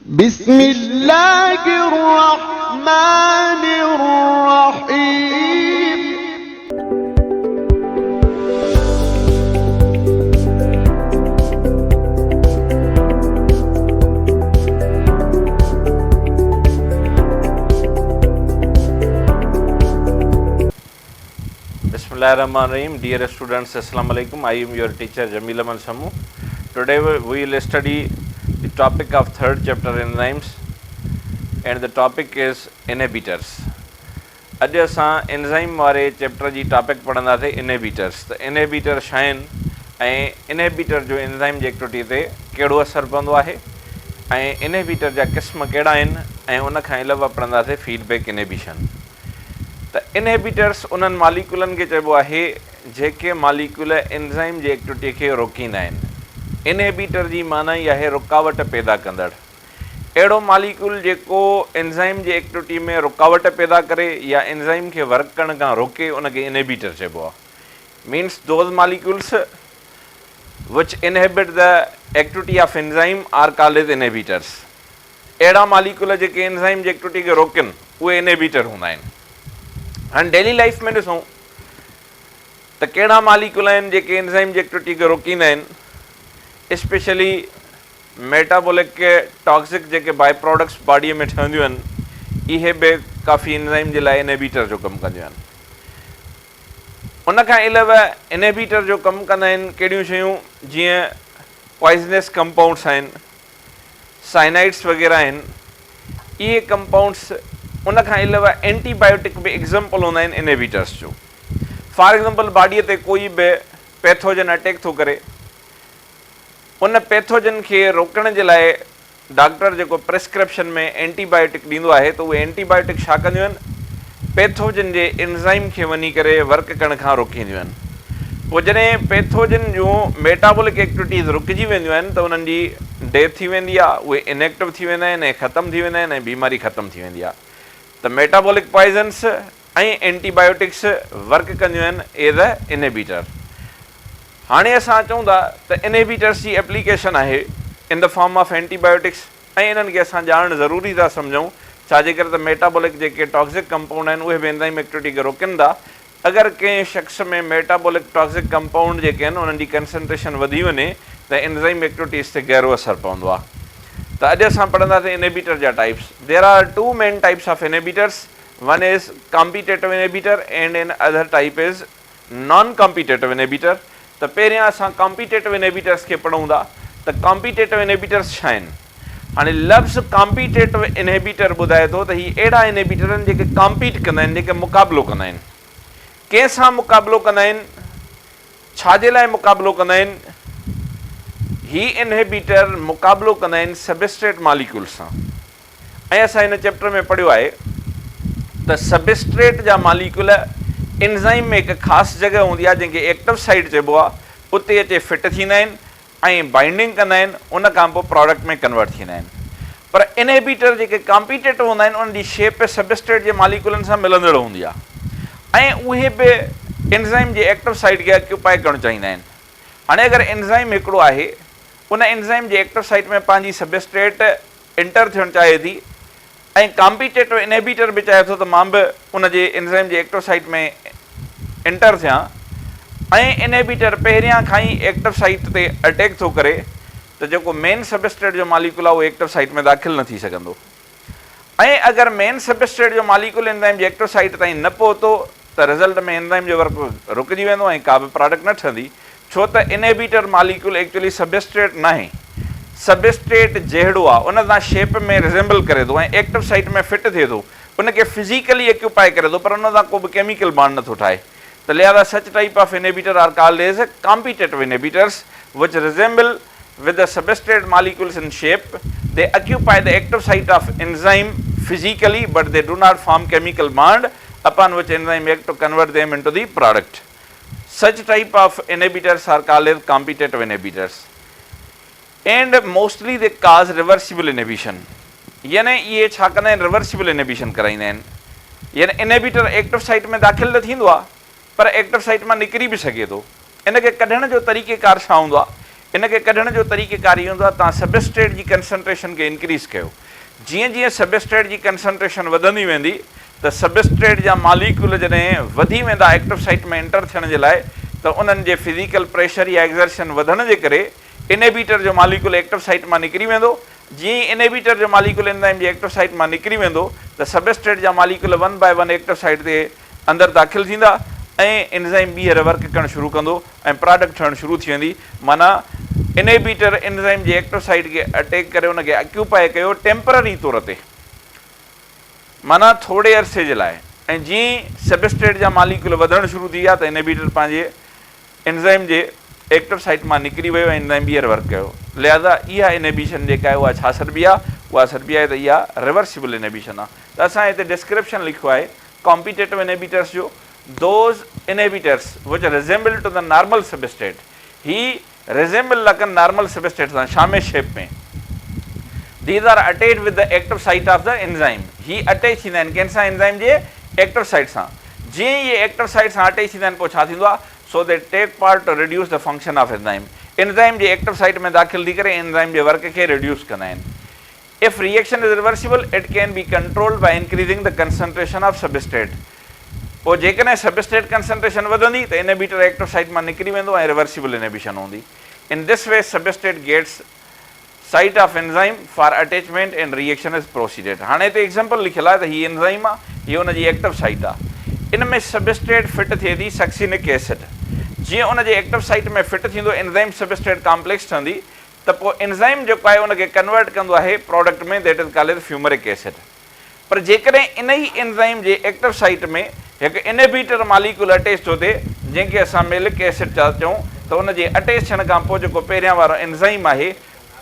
बिस्मिल्लाहिर्रहमानिर्रहीम। Bismillahirrahmanirrahim. Dear students, Assalamu alaikum. I am your teacher Jamil Aman Samu. Today we will study the topic of third chapter enzymes, and the topic is inhibitors. अॼु असां enzyme वारे chapter जी topic पढ़ंदासीं inhibitors. त inhibitor छा आहिनि ऐं inhibitor जो enzyme जी activity ते कहिड़ो असरु पवंदो आहे ऐं इनहिबिटर जा क़िस्म कहिड़ा आहिनि ऐं उन खां अलावा पढ़ंदासीं फीडबैक इनहिबिशन। त इनहिबिटर्स उन्हनि मालिकुलनि खे चइबो आहे जेके मालिकुल एंजाइम जी एक्टिविटी खे रोकींदा आहिनि। इनहिबिटर जी माना ई आहे रुकावट पैदा कंदड़। अहिड़ो मालिकुल जेको एंजाइम जी एक्टिविटी में रुकावट पैदा करे या एंजाइम खे वर्क करण खां रोके उनखे इनहिबिटर चइबो आहे। Means those molecules which inhibit the activity of enzyme are called as inhibitors. अहिड़ा मालिकुल जेके एंजाइम जी एक्टिविटी खे रोकनि उहे इनहिबिटर हूंदा आहिनि। हाणे डेली लाइफ में ॾिसूं त कहिड़ा मालिकुल आहिनि जेके एंजाइम जी एक्टिविटी खे रोकींदा आहिनि। स्पेशली मेटाबॉलिक टॉक्सिक जेके बाय प्रोडक्ट्स बॉडीअ में ठहंदियूं आहिनि इहे बि काफ़ी एंजाइम जे लाइ इनहिबिटर जो कमु कंदियूं आहिनि। उन खां अलावा इनहिबिटर जो कमु कंदा आहिनि कहिड़ियूं शयूं जीअं पॉइज़नस कंपाउंड्स आहिनि, साइनाइड्स वग़ैरह आहिनि। इहे कंपाउंड्स उन खां अलावा एंटीबायोटिक बि एग्ज़ाम्पल हूंदा आहिनि इनहिबिटर्स जो। फॉर एग्ज़ाम्पल बॉडीअ ते कोई बि पैथोजन अटैक थो करे, उन पैथोजन खे रोकण जे लाइ डॉक्टर जेको प्रिस्क्रिप्शन में एंटीबायोटिक ॾींदो आहे त उहे एंटीबायोटिक छा कंदियूं आहिनि, पैथोजन जे एंजाइम खे वञी करे वर्क करण खां रोकींदियूं आहिनि। पोइ जॾहिं पैथोजन जूं मेटाबॉलिक एक्टिविटीज़ रुकिजी वेंदियूं आहिनि त उन्हनि जी डेथ थी वेंदी आहे, उहे इनएक्टिव थी वेंदा आहिनि ऐं ख़तमु थी वेंदा आहिनि ऐं बीमारी ख़तमु थी वेंदी आहे। त मेटाबॉलिक पॉइज़न्स ऐं एंटीबायोटिक्स वर्क कंदियूं आहिनि एज़ अ इनहिबिटर। हाणे असां चऊं था त इनहिबिटर्स जी एप्लीकेशन आहे in the form of antibiotics ऐं इन्हनि खे असां ॼाणणु ज़रूरी था सम्झूं। छाजे करे त मेटाबॉलिक जेके टॉक्सिक कंपाउंड आहिनि उहे बि एंजाइम एक्टिविटी खे रोकनि था। अगरि कंहिं शख़्स में मेटाबॉलिक टॉक्सिक कंपाउंड जेके आहिनि उन्हनि जी कंसंट्रेशन वधी वञे त एंजाइम एक्टिविटीज़ ते गहरो असरु पवंदो आहे। त अॼु असां पढ़ंदासीं इनहिबिटर जा types. There are two main types of inhibitors. One is competitive inhibitor and in other type is non competitive inhibitor. त पहिरियां असां कॉम्पिटेटिव इनहिबिटर्स खे पढ़ूं था त कॉम्पिटेटिव इनहिबिटर्स छा आहिनि। हाणे लफ़्ज़ कॉम्पिटेटिव इनहिबिटर ॿुधाए थो त हीअ अहिड़ा इनहिबिटर आहिनि जेके कॉम्पीट कंदा आहिनि, जेके मुक़ाबिलो कंदा आहिनि। कंहिंसां मुक़ाबिलो कंदा आहिनि, छाजे लाइ मुक़ाबिलो कंदा आहिनि? ही इनहिबिटर मुक़ाबिलो कंदा आहिनि सबस्ट्रेट मालिक्यूल सां। ऐं असां हिन चैप्टर में पढ़ियो आहे त सबस्ट्रेट जा मालिक्यूल एंजाइम में हिकु ख़ासि जॻह हूंदी आहे जंहिंखे एक्टिव साइट चइबो आहे, उते अचे फिट थींदा आहिनि ऐं बाइंडिंग कंदा आहिनि, उन खां पोइ प्रोडक्ट में कन्वर्ट थींदा आहिनि। पर इनहिबिटर जेके कॉम्पिटेटिव हूंदा आहिनि उन जी शेप सबस्ट्रेट जे मालिक्यूलनि सां मिलंदड़ हूंदी आहे ऐं उहे बि एंजाइम जे एक्टिव साइट खे ऑक्यूपाए करणु चाहींदा आहिनि। हाणे अगरि एंजाइम हिकिड़ो आहे, उन एंजाइम जे एक्टिव साइट में पंहिंजी सबस्ट्रेट इंटर थियणु चाहे थी ऐं कॉम्पिटेटिव इनहिबिटर बि चाहे थो त मां बि उन जे एंजाइम जे एक्टिव साइट में इंटर थियां ऐं इनहिबिटर पहिरियां खां ई एक्टिव साइट ते अटैक थो करे त जेको मेन सबस्ट्रेट जो मालिक्यूल आहे उहो एक्टिव साइट में दाख़िल न थी सघंदो। ऐं अगरि मेन सबस्ट्रेट जो मालिक्यूल एंजाइम जी एक्टिव साइट ताईं न पहुतो त रिज़ल्ट में एंजाइम जो वर्क रुकिजी वेंदो ऐं का बि प्रोडक्ट न ठहंदी। छो त इनहिबिटर मालिक्यूल एक्चुअली सबस्ट्रेट न आहे, सबस्ट्रेट जहिड़ो आहे उन सां शेप में रिज़ेंबल करे थो ऐं एक्टिव साइट में फिट थिए थो, उनखे फिज़िकली ऑक्यूपाए करे थो, पर उन सां को बि केमिकल बॉन्ड नथो ठाहे। त लिहाज़ा such type of inhibitor are called as competitive inhibitors which resemble with the substrate molecules in shape. They occupy the active site of enzyme physically, but they do not form chemical bond upon which enzyme act to convert them into the product. Such type of inhibitors are called as competitive inhibitors, and mostly they cause reversible inhibition. यानी ये छा कंदा आहिनि, reversible inhibition कराईंदा आहिनि। यानी inhibitor active site में दाख़िल न थींदो आहे पर एक्टिव साइट मां निकिरी बि सघे थो। इन खे कढण जो तरीक़ेकार छा हूंदो आहे, इनके कढण जो तरीक़ेकार इहो हूंदो आहे तव्हां सबस्ट्रेट जी कंसंट्रेशन खे इंक्रीज़ कयो। जीअं जीअं सबस्ट्रेट जी कंसंट्रेशन वधंदी वेंदी त सबस्ट्रेट जा मालिक्यूल जॾहिं वधी वेंदा एक्टिव साइट में एंटर थियण जे लाइ त उन्हनि जे फिज़िकल प्रेशर या एक्ज़र्शन वधण जे करे इनहिबिटर जो मालिक्यूल एक्टिव साइट मां निकिरी वेंदो। जीअं ई इनहिबिटर जो मालिक्यूल एंजाइम जी एक्टिव साइट मां निकिरी वेंदो त सबस्ट्रेट जा मालिक्यूल 1 बाय 1 एक्टिव साइट ते अंदरि दाख़िल थींदा ऐं एंजाइम ॿीहर वर्क करणु शुरू कंदो ऐं प्रोडक्ट ठहणु शुरू थी वेंदी। माना इनहिबिटर एंजाइम जी एक्टिव साइट खे अटैक करे उनखे ऑक्यूपाई कयो टेम्पररी तौर ते, माना थोरे अरसे जे लाइ। ऐं जीअं ई सबस्ट्रेट जा मालिक्यूल वधणु शुरू थी विया त इनहिबिटर पंहिंजे एंजाइम जे एक्टिव साइट मां निकिरी वियो ऐं एंजाइम ॿीहर वर्क कयो। लिहाज़ा इहा इनहिबिशन जेका आहे उहा छा सरबी आहे? उहा सरबी आहे त इहा रिवर्सिबल इनहिबिशन आहे। त असां हिते डिस्क्रिप्शन लिखियो आहे कॉम्पिटेटिव इनहिबिटर्स जो, those inhibitors which resemble to the normal substrate. ही रिज़ेम्बल लकन नॉर्मल सबस्ट्रेट सां शामे शेप में। These are attached with the active site of the enzyme. ही अटैच थींदा आहिनि कंहिंसां? एंजाइम जे एक्टिव साइट सां। जीअं ई एक्टिव साइट सां अटैच थींदा आहिनि पोइ छा थींदो आहे? So they take part to reduce the function of enzyme. Enzyme जे एक्टिव साइट में दाख़िल थी करे एंजाइम जे वर्क खे रिड्यूस कंदा आहिनि। If reaction is reversible it can be controlled by increasing the concentration of substrate. पोइ जेकॾहिं सबस्ट्रेट कंसंट्रेशन वधंदी त इनहिबिटर एक्टिव साइट मां निकिरी वेंदो ऐं रिवर्सिबल इनहिबिशन हूंदी। In this way substrate gets site of enzyme for attachment and reaction is proceeded. हाणे हिते एग्जाम्पल लिखियलु आहे त हीअ एंजाइम आहे, हीअ हुनजी एक्टिव साइट आहे। इन में सबस्ट्रेट फिट थिए थी सक्सिनिक एसिड। जीअं उनजे एक्टिव साइट में फिट थींदो एंजाइम सबस्ट्रेट कॉम्प्लेक्स ठहंदी त पोइ एंजाइम जेको आहे उनखे कन्वर्ट कंदो आहे प्रोडक्ट में, that is called fumaric acid. पर जेकॾहिं इन ई एंजाइम जे एक्टिव साइट में हिकु इनहिबिटर मालिक्यूल अटैच थो थिए जंहिंखे असां मेलिक एसिड था चऊं त उनजे अटैच थियण खां पोइ जेको पहिरियां वारो एंजाइम आहे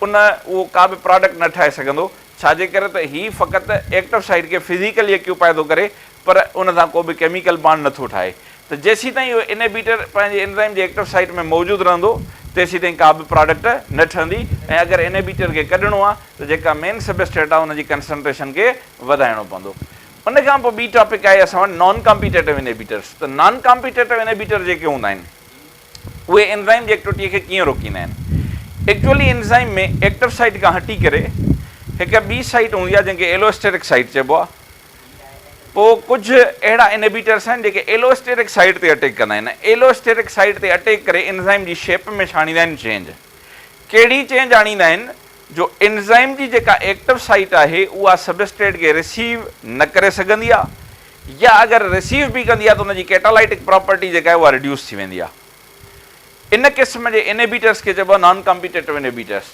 उहो का बि प्रोडक्ट न ठाहे सघंदो। छाजे करे त हीअ फ़क़ति एक्टिव साइट खे फिज़िकली ऑक्यूपाई थो करे पर उन सां को बि केमिकल बॉन्ड नथो ठाहे। त जेसीं ताईं इहो इनहिबिटर पंहिंजे एंजाइम जे एक्टिव साइट में मौजूदु रहंदो तेसीं ताईं का बि प्रोडक्ट न ठहंदी। ऐं अगरि इनहिबिटर खे कढणो आहे त जेका मेन सबस्ट्रेट आहे उनजी कंसंट्रेशन खे वधाइणो पवंदो। उन खां पोइ ॿी टॉपिक आहे असां वटि नॉन कॉम्पिटेटिव इनहिबिटर्स। त नॉन कॉम्पिटेटिव इनहिबिटर जेके हूंदा आहिनि उहे एंजाइम जी एक्टिविटीअ खे कीअं रोकींदा आहिनि? एक्चुअली एंजाइम में एक्टिव साइट खां हटी करे हिकु ॿी साइट हूंदी आहे जंहिंखे एलोस्टेरिक साइट चइबो आहे। पोइ कुझु अहिड़ा इनहिबिटर्स आहिनि जेके एलोस्टेरिक साइट ते अटैक कंदा आहिनि। एलोस्टेरिक साइट ते अटैक करे एंजाइम जी शेप में छा आणींदा आहिनि? चेंज। कहिड़ी चेंज आणींदा आहिनि? जो एंजाइम जी जेका एक्टिव साइट आहे उहा सबस्ट्रेट खे रिसीव न करे सघंदी आहे या अगरि रिसीव बि कंदी आहे त उनजी कैटालाइटिक प्रॉपर्टी जेका आहे उहा रिड्यूस थी वेंदी आहे। इन क़िस्म जे इनहिबिटर्स खे चइबो आहे नॉन कॉम्पिटेटिव इनहिबिटर्स।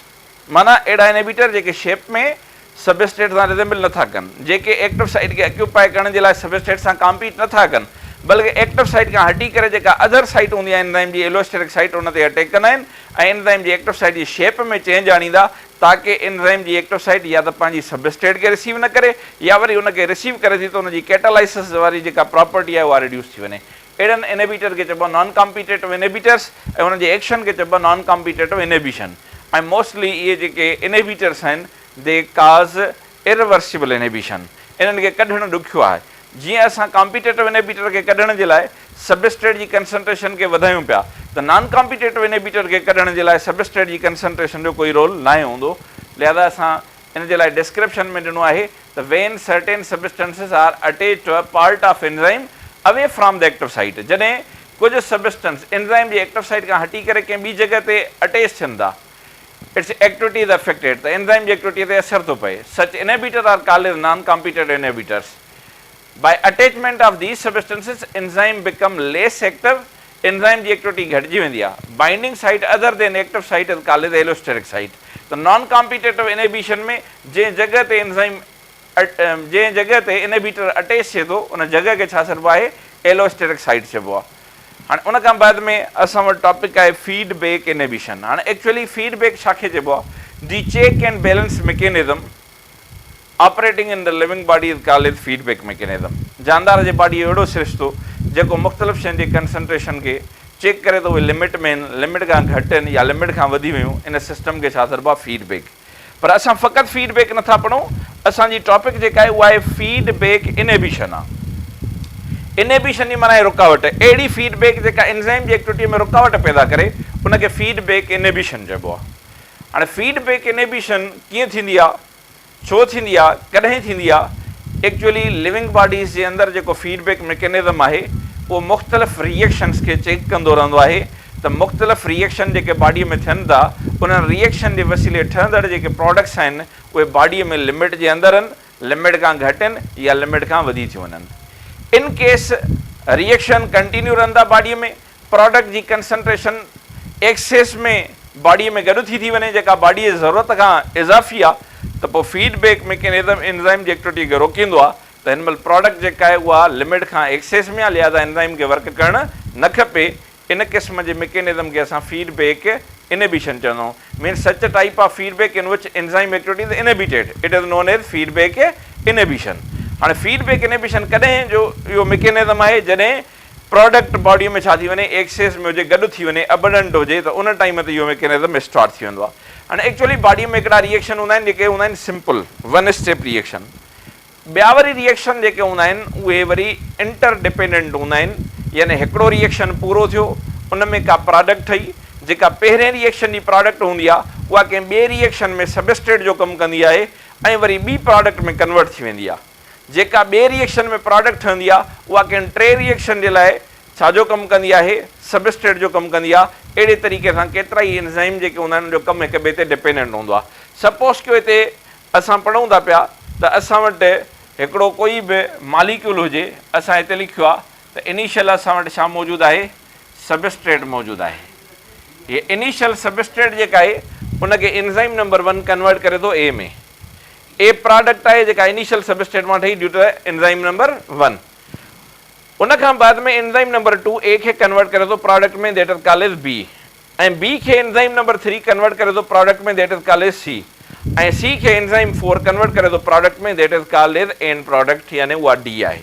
माना अहिड़ा इनहिबिटर जेके शेप में सबस्ट्रेट सां रिज़ेम्बल नथा कनि, जेके एक्टिव साइट खे ऑक्यूपाई करण जे लाइ सबस्ट्रेट सां कॉम्पीट नथा कनि, बल्कि एक्टिव साइट खां हटी करे जेका अदर साइट हूंदी आहे एंजाइम जी एलोस्टेरिक साइट उन ते अटैक कंदा आहिनि ऐं एंजाइम जी एक्टिव साइट जी शेप में चेंज आणींदा ताकि एंजाइम जी एक्टिव साइट या त पंहिंजी सबस्ट्रेट खे रिसीव न करे या वरी उनखे रिसीव करे थी त उनजी कैटालाइसिस वारी जेका प्रॉपर्टी आहे उहा रिड्यूस थी वञे। अहिड़नि इनहिबिटर खे चइबो आहे नॉन कॉम्पिटेटिव इनहिबिटर्स ऐं उनजे एक्शन खे चइबो आहे नॉन कॉम्पिटेटिव इनहिबिशन। ऐं मोस्टली इहे जेके इनहिबिटर्स आहिनि दे काज़ इरिवर्सिबल इनहिबिशन। इन्हनि खे कढणु ॾुखियो आहे। जीअं असां कॉम्पिटेटिव इनहिबिटर खे कढण जे लाइ सबस्ट्रेट जी कंसंट्रेशन खे वधायूं पिया त नॉन कॉम्पिटेटिव इनहिबिटर खे कढण जे लाइ सबस्ट्रेट जी कंसंट्रेशन जो कोई रोल न हूंदो। लिहाज़ा असां इन जे लाइ डिस्क्रिप्शन में ॾिनो आहे त when certain substances are attach to a part of enzyme away from the active site. जॾहिं कुझु सबस्टेंस एंजाइम जी एक्टिव साइट खां हटी करे कंहिं ॿी जॻह ते अटैच थियनि था, इट्स एक्टिविटी इज अफेक्टेड, त एंजाइम जी एक्टिविटीअ ते असर थो पए। Such inhibitor are called non competitive inhibitors. By attachment of these substances, enzyme become less active. Enzyme ji activity घटिजी वेंदी आहे। Binding site other than active site is called the allosteric site. तो नॉन कॉम्पिटेटिव इनहिबिशन में जंहिं जॻह ते enzyme जंहिं जॻह ते इनहिबिटर अटैच थिए थो उन जॻह खे छा चइबो आहे? एलोस्टेरिक साइट चइबो आहे। हाणे उन खां बाद में असां वटि टॉपिक आहे फीडबैक इनहिबिशन। हाणे एक्चुअली फीडबैक छाखे चइबो आहे? The check and balance mechanism operating in the living body is called feedback mechanism. जानदार जे बॉडी अहिड़ो सिरिश्तो जेको मुख़्तलिफ़ शयुनि जी कंसंट्रेशन खे चेक करे थो उहे लिमिट में आहिनि, लिमिट खां घटि आहिनि या लिमिट खां वधी वियूं, इन सिस्टम खे छा चइबो आहे? फीडबैक। पर असां फ़क़ति फीडबैक नथा पढ़ूं, असांजी टॉपिक जेका आहे उहा आहे फीडबैक इनहिबिशन आहे। इनहिबिशन जी माना आहे रुकावट। अहिड़ी फीडबैक जेका एंजाइम जी एक्टिविटी में रुकावट पैदा करे उनखे फीडबैक इनहिबिशन चइबो आहे। हाणे फीडबैक इनहिबिशन कीअं थींदी आहे, छो थींदी आहे, कॾहिं थींदी आहे? एक्चुअली लिविंग बॉडीज़ जे अंदरि जेको फीडबैक मैकेनिज़म आहे उहो मुख़्तलिफ़ रिएक्शन्स खे चेक कंदो रहंदो आहे त मुख़्तलिफ़ रिएक्शन जेके बॉडीअ में थियनि था उन्हनि रिएक्शन जे वसीले ठहंदड़ जेके प्रोडक्ट्स आहिनि उहे बॉडीअ में लिमिट जे अंदरि आहिनि, लिमिट खां घटि आहिनि या लिमिट खां वधी थियूं वञनि। इन केस रिएक्शन कंटिन्यू रहंदा बॉडीअ में, प्रोडक्ट जी कंसंट्रेशन एक्सेस में बॉडीअ में गॾु थी वञे जेका बॉडीअ जी ज़रूरत खां इज़ाफ़ी आहे त पोइ फीडबैक मैकेनिज़म एंजाइम जी एक्टिविटी खे रोकींदो आहे त हिन महिल प्रोडक्ट जेका आहे उहा लिमिट खां एक्सेस में आहे, लिहाज़ा एंजाइम खे वर्क करणु न खपे। इन क़िस्म जे मैकेनिज़म खे असां फीडबैक इनहिबिशन चवंदा आहियूं। मीन्स सच type of feedback in which enzyme activity is inhibited, it is known as feedback inhibition. हाणे फीडबैक इनहिबिशन कॾहिं जो इहो मैकेनिज़म आहे जॾहिं प्रोडक्ट बॉडीअ में छा थी वञे, एक्सेस में हुजे, गॾु थी वञे, अबंडेंट हुजे, त उन टाइम ते इहो मैकेनिज़म स्टार्ट थी वेंदो आहे। हाणे एक्चुअली बॉडीअ में हिकिड़ा रिएक्शन हूंदा आहिनि जेके हूंदा आहिनि सिंपल वन स्टेप रिएक्शन। ॿिया वरी रिएक्शन जेके हूंदा आहिनि उहे वरी इंटरडिपेंडेंट हूंदा आहिनि, यानी हिकिड़ो रिएक्शन पूरो थियो, उन में का प्रोडक्ट ठही, जेका पहिरें रिएक्शन जी प्रोडक्ट हूंदी आहे उहा कंहिं ॿिए रिएक्शन में सबस्ट्रेट जो कमु कंदी आहे ऐं वरी ॿी प्रोडक्ट में कन्वर्ट थी वेंदी आहे। जेका ॿिए रिएक्शन में प्रोडक्ट ठहंदी आहे उहा कंहिं टे रिएक्शन जे लाइ छाजो कमु कंदी आहे, सबस्ट्रेट जो कमु कंदी आहे। अहिड़े तरीक़े सां केतिरा ई एंजाइम जेके हूंदा आहिनि उनजो कमु हिक ॿिए ते डिपेंडेंट हूंदो आहे। सपोज़ कयो हिते असां पढ़ूं था पिया त असां वटि हिकिड़ो कोई बि मालिक्यूल हुजे, असां हिते लिखियो आहे त इनिशियल असां वटि छा मौजूदु आहे, सबस्ट्रेट मौजूदु आहे। हीअ इनिशियल सबस्ट्रेट जेका आहे उनखे एंजाइम नंबर 1 कन्वर्ट करे थो ए में। ए प्रोडक्ट आहे जेका इनिशियल सबस्ट्रेट मां ठही ड्यू टू एंजाइम नंबर 1। उन खां बाद में एंजाइम नंबर 2 ए खे कन्वर्ट करे थो प्रोडक्ट में, that is called as B, ऐं बी खे एंजाइम नंबर 3 कन्वर्ट करे थो प्रोडक्ट में, that is called as C, ऐं सी खे एंजाइम 4 कन्वर्ट करे थो प्रोडक्ट में, that is called as end product, यानी उहा डी आहे।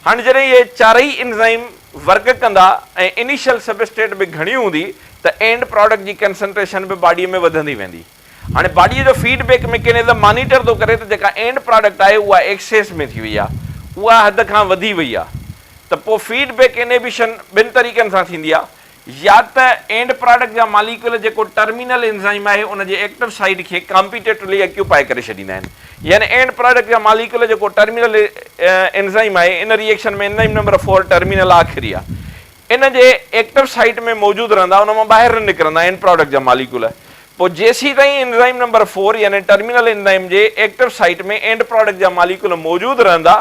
हाणे जॾहिं इहे चारई एंजाइम वर्क कंदा ऐं इनिशियल सबस्ट्रेट बि घणी हूंदी त एंड प्रोडक्ट जी कंसंट्रेशन बि बॉडीअ में वधंदी वेंदी। हाणे बॉडीअ जो फीडबैक मैकेनिज़म मॉनिटर थो करे त जेका एंड प्रोडक्ट आहे उहा एक्सेस में थी वई आहे, उहा हद खां वधी वई आहे, त पोइ फीडबैक इनहिबिशन ॿिनि तरीक़नि सां थींदी आहे। या त एंड प्रोडक्ट जा मालिक्यूल जेको टर्मिनल एंजाइम आहे उनजे एक्टिव साइड खे कॉम्पिटेटिवली ऑक्यूपाई करे छॾींदा आहिनि, यानी एंड प्रोडक्ट जा मालिक्यूल जेको टर्मिनल एंजाइम आहे इन रिएक्शन में एंजाइम नंबर 4 टर्मिनल आख़िरी आहे, इन जे एक्टिव साइट में मौजूदु रहंदा, उन मां ॿाहिरि न निकिरंदा एंड प्रोडक्ट जा मालिक्यूल। पोइ जेसीं ताईं एंजाइम नंबर 4 यानी टर्मिनल एंजाइम जे एक्टिव साइट में एंड प्रोडक्ट जा मालिक्यूल मौजूदु रहंदा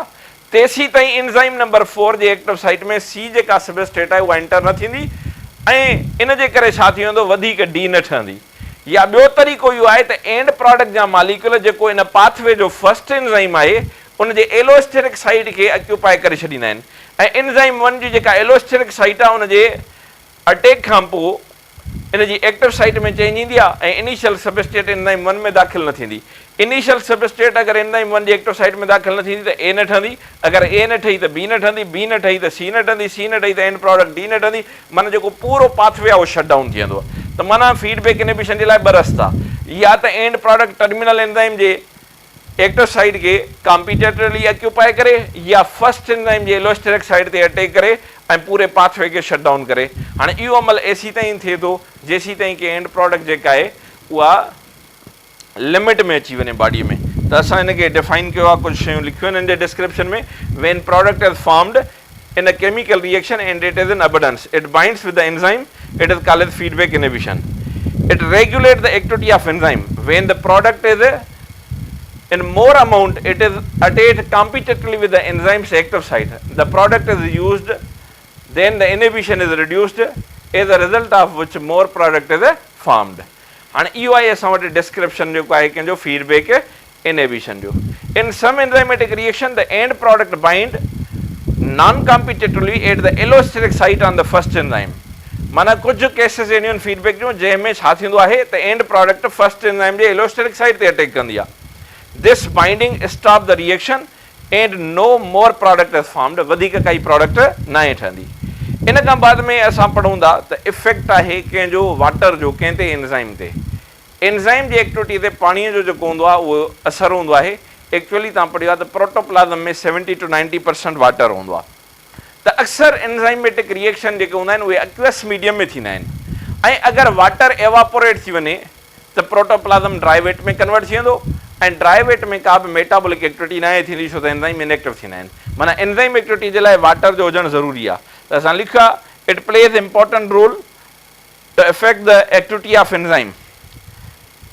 तेसीं ताईं एंजाइम नंबर 4 जे एक्टिव साइट में सी जेका सबस्ट्रेट आहे उहा एंटर न थींदी ऐं इन जे करे छा थी वेंदो, वधीक डी न ठहंदी। या ॿियो तरीक़ो इहो आहे त एंड प्रोडक्ट जा मालिक्यूल जेको इन पाथवे जो फर्स्ट एंजाइम आहे उनजे एलोस्टेरिक साइट खे ऑक्यूपाई करे छॾींदा आहिनि, ऐं एंजाइम 1 जी जेका एलोस्टेरिक साइट आहे उनजे अटैक खां पोइ इन जी एक्टिव साइट में चेंज ईंदी आहे ऐं इनिशियल सबस्ट्रेट एंजाइम 1 में दाख़िल न थींदी। इनिशियल सबस्ट्रेट अगरि एंजाइम 1 जी एक्टिव साइट में दाख़िल न थींदी त ए न ठहंदी, अगरि ए न ठही त बी न ठहंदी, बी न ठही त सी न ठहंदी, सी न ठही त एंड प्रोडक्ट डी न ठहंदी, माना जेको पूरो पाथवे आहे उहो शट डाउन थी वेंदो। त माना फीडबैक इनहिबिशन जे लाइ ॿ रस्ता, या त एंड प्रोडक्ट टर्मिनल एंजाइम जे एक्टिव साइट खे कॉम्पिटेटिवली ऑक्यूपाई करे या फर्स्ट एंजाइम जे एलोस्टेरिक साइट ते अटैक करे ऐं पूरे पाथवे खे शट डाउन करे। हाणे इहो अमल एसी ताईं थिए थो जेसीं ताईं की एंड प्रोडक्ट जेका आहे उहा लिमिट में अची वञे बॉडीअ में। त असां हिनखे डिफाइन कयो आहे, कुझु शयूं लिखियूं आहिनि हिन जे डिस्क्रिप्शन में। When product is formed in a chemical reaction and it is in abundance, it binds with the enzyme, it is called as feedback inhibition. It regulates the activity of enzyme. When the product is in more amount, it is attached competitively with the enzyme's active site. The product is used, then the inhibition is reduced, as a result of which more product is formed. And इहो आहे असां वटि description जेको आहे कंहिंजो feedback inhibition जो. In some enzymatic reaction, the end product bind non-competitively at the allosteric site on the first enzyme. माना कुछ केसेस अहिड़ियूं आहिनि फीडबैक जूं जंहिंमें छा थींदो आहे त एंड प्रोडक्ट फर्स्ट एंजाइम जे एलोस्टेरिक साइट ते अटैक कंदी आहे। This binding stop the reaction and no more product is formed, वधीक काई प्रोडक्ट न आहे ठहंदी। इन खां बाद में असां पढ़ूं था त इफेक्ट आहे कंहिंजो वाटर जो कंहिं ते एंजाइम ते। एंजाइम जी एक्टिविटी ते पाणीअ जो जेको हूंदो आहे उहो असरु हूंदो आहे। एक्चुअली तव्हां पढ़ियो आहे त प्रोटोप्लाज़म में 70 to 90% वाटर हूंदो आहे। त अक्सर एंजाइमेटिक रिएक्शन जेके हूंदा आहिनि उहे एक्वस मीडियम में थींदा आहिनि। ऐं अगरि वाटर एवापोरेट थी वञे त प्रोटोप्लाज़म ड्राई वेट में कन्वर्ट थी वेंदो ऐं ड्राई वेट में का बि मेटाबॉलिक एक्टिविटी न आहे थींदी छो त एंजाइम इनएक्टिव थींदा आहिनि। माना एंजाइम एक्टिविटी जे लाइ वाटर जो हुजणु ज़रूरी आहे। त असां लिखियो आहे it plays important role to affect the activity of enzyme.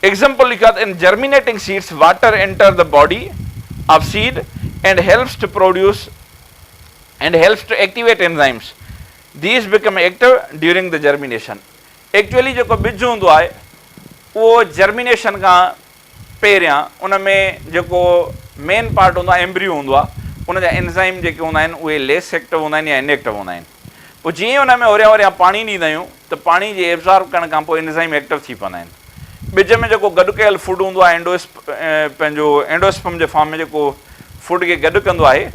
Example लिखा in germinating seeds water enter the body of seed and helps to produce and helps to activate enzymes. These become active during the germination. Actually जो बिज होंदो आहे वो germination का पहिरियां उन में जेको मेन पार्ट होंदो आहे एम्ब्रियो होंदो आहे उन जा एंजाइम जेके हूंदा आहिनि उहे लेस एक्टिव हूंदा आहिनि या इनएक्टिव हूंदा आहिनि। पोइ जीअं उन में ओरिया ओरिया पाणी ॾींदा आहियूं त पाणी जे एब्ज़ॉर्ब करण खां पोइ एंजाइम एक्टिव थी पवंदा आहिनि। बिज में जेको गॾु कयल फूड हूंदो आहे पंहिंजो एंडोस्पर्म जे फॉर्म में जेको फूड खे गॾु कंदो आहे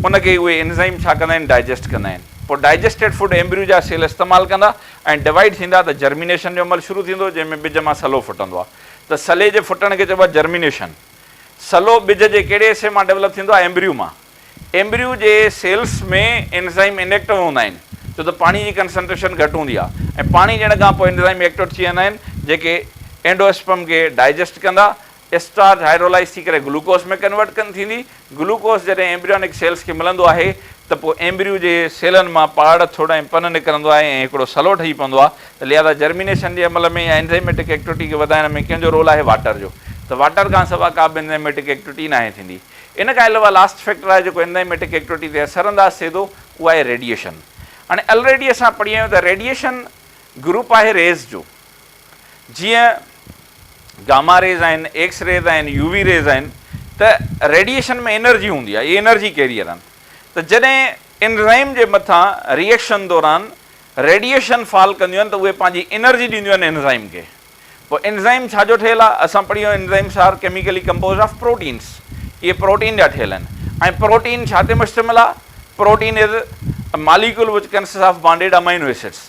उनखे उहे एंजाइम छा कंदा आहिनि डाइजेस्ट कंदा आहिनि। पोइ डाइजेस्टेड फूड एम्ब्रियो जा सेल इस्तेमालु कंदा ऐं डिवाइड थींदा त जर्मिनेशन जो अमल शुरू थींदो जंहिंमें बिज मां सलो फुटंदो आहे। त सले जे फुटण खे चइबो आहे जर्मिनेशन। सलो बिज जे कहिड़े हिसे मां डेवलप थींदो आहे एम्ब्रियो मां। एम्ब्रियो जे सेल्स में एंजाइम इनएक्टिव हूंदा आहिनि छो त पाणी जी कंसंट्रेशन घटि हूंदी आहे ऐं पाणी ॾियण खां पोइ एंजाइम एक्टिव थी वेंदा आहिनि जेके एंडोस्पर्म खे डाइजेस्ट कंदा। स्टार्च हाइड्रोलाइज़ थी करे ग्लूकोस में कन्वर्ट थींदी। ग्लूकोस जॾहिं एम्ब्रियोनिक सेल्स खे मिलंदो आहे त पोइ एम्ब्रियो जे सेलनि मां पाड़ थोरा ऐं पन निकिरंदो आहे ऐं हिकिड़ो सलो ठही पवंदो आहे। त लिहाज़ा जर्मिनेशन जे अमल में या एंजाइमेटिक एक्टिविटी खे वधाइण में कंहिंजो रोल आहे वाटर जो। त वाटर खां सवाइ का बि एंजाइमेटिक एक्टिविटी न आहे थींदी। इन खां अलावा लास्ट फैक्टर आहे जेको एंजाइमेटिक एक्टिविटी ते असरअंदाज़ थिए थो उहा आहे रेडिएशन। हाणे ऑलरेडी असां पढ़ी आहियूं त रेडिएशन ग्रुप आहे रेज़ जो। जीअं गामा रेज़ आहिनि एक्स रेज़ आहिनि यूवी रेज़ आहिनि त रेडिएशन में एनर्जी हूंदी आहे। इहे एनर्जी कैरियर आहिनि। त जॾहिं एंजाइम जे मथां रिएक्शन दौरान रेडिएशन फॉल कंदियूं आहिनि त उहे पंहिंजी एनर्जी ॾींदियूं आहिनि एंजाइम खे। पोइ एंजाइम छाजो ठहियलु आहे असां पढ़ी वियो enzymes are chemically compose of proteins. इहे प्रोटीन जा ठहियलु आहिनि ऐं प्रोटीन छा ते मुश्तमिल आहे? Protein is a molecule which consist of bonded amino acids.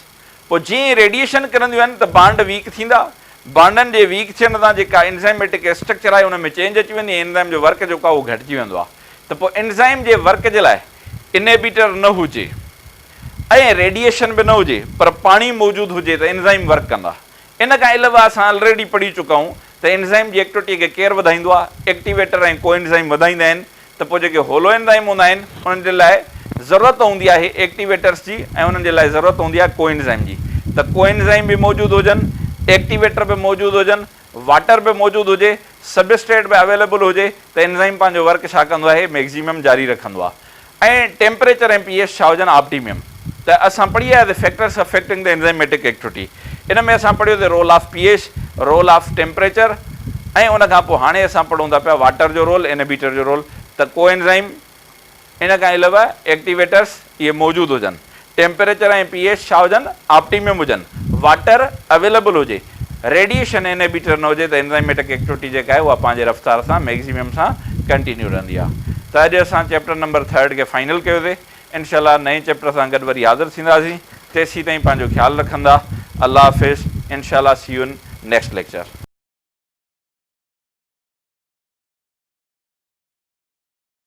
पोइ जीअं रेडिएशन करंदियूं आहिनि त बॉन्ड वीक थींदा। बॉन्डनि जे वीक थियण सां जेका एंजाइमेटिक स्ट्रक्चर आहे उन में चेंज अची वेंदी। एंजाइम जो वर्क जेको आहे उहो घटिजी वेंदो आहे। त पोइ एंजाइम जे वर्क जे लाइ इनहिबिटर न हुजे ऐं रेडिएशन बि न हुजे पर पाणी मौजूदु हुजे त एंजाइम वर्क कंदा। इन खां अलावा असां ऑलरेडी पढ़ी चुका आहियूं त एंजाइम जी एक्टिविटी खे केरु वधाईंदो आहे? एक्टिवेटर ऐं को एंजाइम वधाईंदा आहिनि। त पोइ जेके होलो एंजाइम हूंदा आहिनि उन्हनि जे लाइ ज़रूरत हूंदी आहे एक्टिवेटर्स जी ऐं उन्हनि जे लाइ ज़रूरत हूंदी आहे को एंजाइम जी। त को एंजाइम बि मौजूदु हुजनि, एक्टिवेटर बि मौजूदु हुजनि, वाटर बि मौजूदु हुजे, सबस्ट्रेट बि अवेलेबल हुजे त एंजाइम पंहिंजो वर्क छा कंदो आहे? मैक्सिमम जारी रखंदो आहे। ऐं टेम्परेचर ऐं पीएच छा हुजनि? ऑप्टिमम। त असां पढ़ी आहे the factors affecting the enzymatic activity. इन में असां पढ़ियो त role of pH, role of temperature ऐं उन खां पोइ हाणे असां पढ़ूं था पिया वाटर जो रोल, इनहिबिटर जो रोल। त को एंजाइम इन खां अलावा एक्टिवेटर्स इहे मौजूदु हुजनि, टेम्परेचर ऐं पीएच छा हुजनि? ऑप्टिमम हुजनि, वाटर अवेलेबल हुजे, रेडिएशन इनहिबिटर न हुजे त एंजाइमेटिक एक्टिविटी जेका आहे उहा पंहिंजे रफ़्तार सां मैक्सिमम सां कंटिन्यू रहंदी आहे। त अॼु असां चैप्टर नंबर 3 खे फाइनल कयोसीं। इनशाला नए चैप्टर सां गॾु वरी हाज़िर थींदासीं। तेसीं ताईं पंहिंजो ख़्यालु रखंदा। अल्लाह हाफ़िज़। इनशाला see you in next lecture.